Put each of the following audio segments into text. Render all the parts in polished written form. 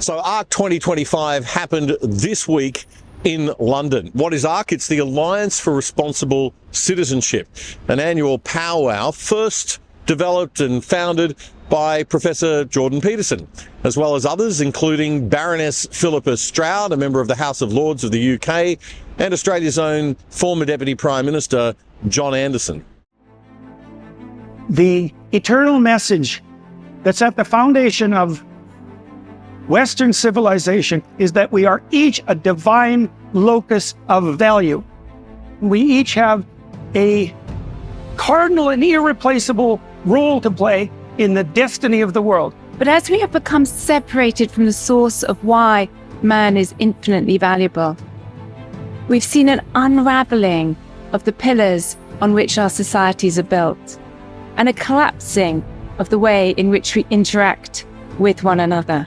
So ARC 2025 happened this week in London. What is ARC? It's the Alliance for Responsible Citizenship, an annual powwow first developed and founded by Professor Jordan Peterson, as well as others, including Baroness Philippa Stroud, a member of the House of Lords of the UK, and Australia's own former Deputy Prime Minister, John Anderson. The eternal message that's at the foundation of Western civilization is that we are each a divine locus of value. We each have a cardinal and irreplaceable role to play in the destiny of the world. But as we have become separated from the source of why man is infinitely valuable, we've seen an unraveling of the pillars on which our societies are built, and a collapsing of the way in which we interact with one another.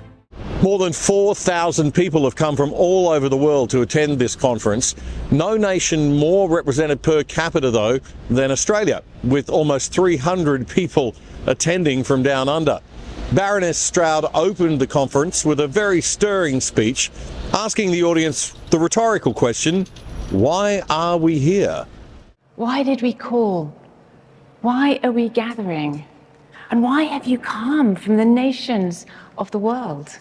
More than 4,000 people have come from all over the world to attend this conference. No nation more represented per capita, though, than Australia, with almost 300 people attending from down under. Baroness Stroud opened the conference with a very stirring speech, asking the audience the rhetorical question, why are we here? Why did we call? Why are we gathering? And why have you come from the nations of the world?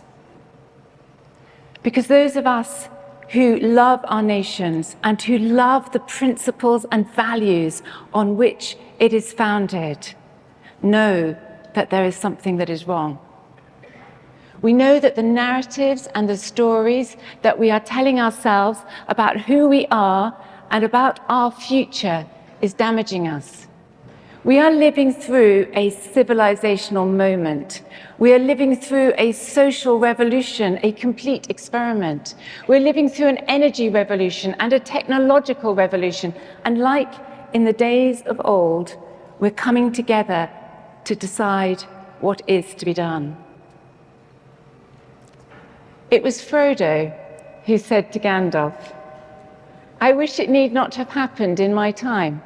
Because those of us who love our nations and who love the principles and values on which it is founded know that there is something that is wrong. We know that the narratives and the stories that we are telling ourselves about who we are and about our future is damaging us. We are living through a civilizational moment. We are living through a social revolution, a complete experiment. We're living through an energy revolution and a technological revolution. And like in the days of old, we're coming together to decide what is to be done. It was Frodo who said to Gandalf, "I wish it need not have happened in my time."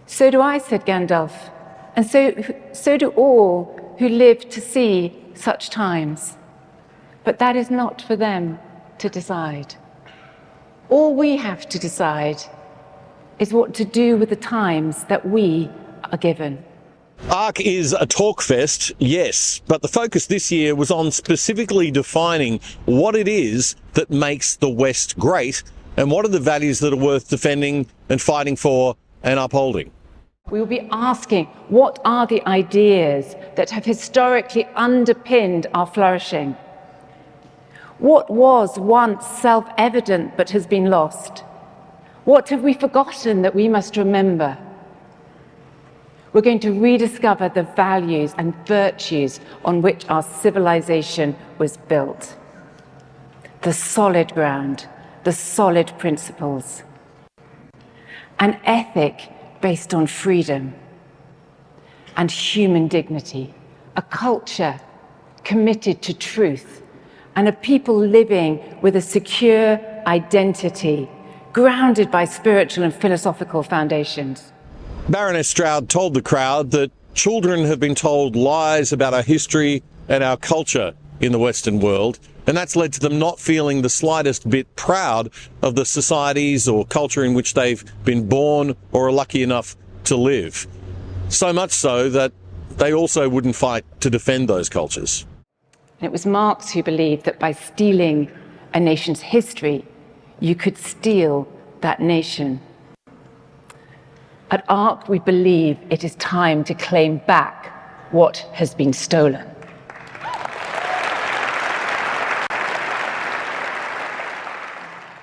So do I, said Gandalf, and so do all who live to see such times. But that is not for them to decide. All we have to decide is what to do with the times that we are given. ARC is a talk fest, yes, but the focus this year was on specifically defining what it is that makes the West great and what are the values that are worth defending and fighting for and upholding. We will be asking, what are the ideas that have historically underpinned our flourishing? What was once self-evident but has been lost? What have we forgotten that we must remember? We're going to rediscover the values and virtues on which our civilization was built. The solid ground, the solid principles. An ethic based on freedom and human dignity, a culture committed to truth, and a people living with a secure identity, grounded by spiritual and philosophical foundations. Baroness Stroud told the crowd that children have been told lies about our history and our culture in the Western world, and that's led to them not feeling the slightest bit proud of the societies or culture in which they've been born or are lucky enough to live. So much so that they also wouldn't fight to defend those cultures. And it was Marx who believed that by stealing a nation's history, you could steal that nation. At ARC, we believe it is time to claim back what has been stolen.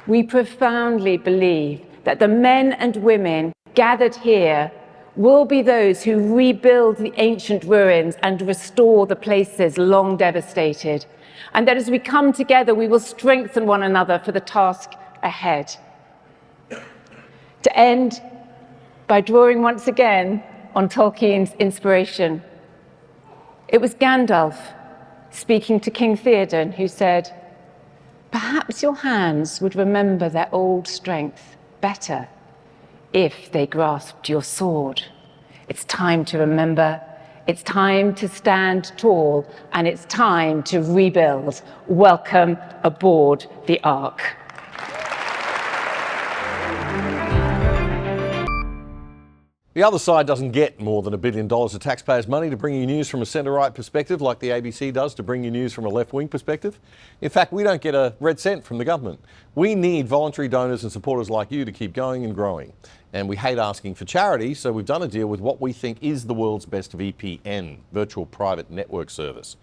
We profoundly believe that the men and women gathered here will be those who rebuild the ancient ruins and restore the places long devastated, and that as we come together, we will strengthen one another for the task ahead. To end by drawing once again on Tolkien's inspiration, it was Gandalf speaking to King Theoden who said, "Perhaps your hands would remember their old strength better if they grasped your sword. It's time to remember, It's time to stand tall, and it's time to rebuild. Welcome aboard the Ark. The other side doesn't get more than $1 billion of taxpayers' money to bring you news from a centre-right perspective like the ABC does to bring you news from a left-wing perspective. In fact, we don't get a red cent from the government. We need voluntary donors and supporters like you to keep going and growing. And we hate asking for charity, so we've done a deal with what we think is the world's best VPN, virtual private network service.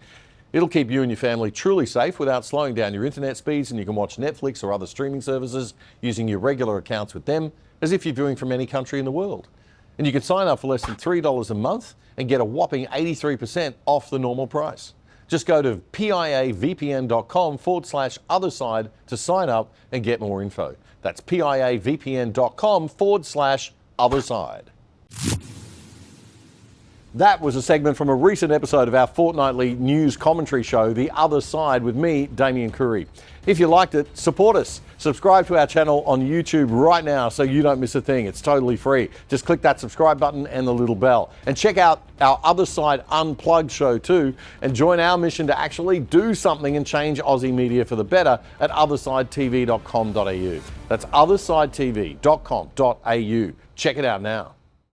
It'll keep you and your family truly safe without slowing down your internet speeds, and you can watch Netflix or other streaming services using your regular accounts with them as if you're viewing from any country in the world. And you can sign up for less than $3 a month and get a whopping 83% off the normal price. Just go to piavpn.com/otherside to sign up and get more info. That's piavpn.com/otherside. That was a segment from a recent episode of our fortnightly news commentary show, The Other Side, with me, Damien Curry. If you liked it, support us. Subscribe to our channel on YouTube right now so you don't miss a thing. It's totally free. Just click that subscribe button and the little bell. And check out our Other Side Unplugged show too, and join our mission to actually do something and change Aussie media for the better at othersidetv.com.au. That's othersidetv.com.au. Check it out now.